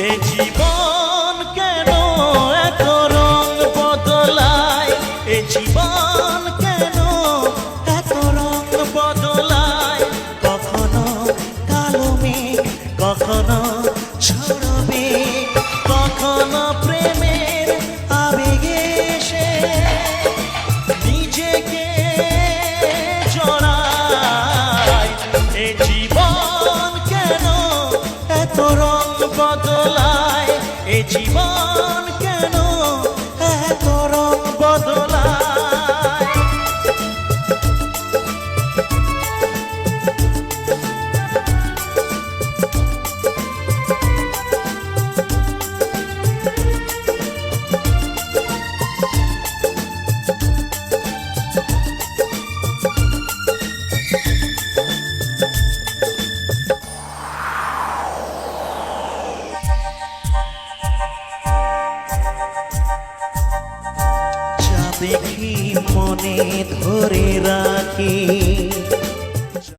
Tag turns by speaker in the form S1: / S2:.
S1: এ জীবন কেন এত রং বদলায়, এ জীবন কেন এত রং বদলায়, কখনো কালো মেঘ কখনো ঝড়ো মেঘ, কখনো প্রেমের আবেগে এসে নিজেকে জড়ায়। এ জীবন কেন এত রং বদলায়, এ জীবন কেন এত রং বদলায়। দেখি মনে ধরে রাখি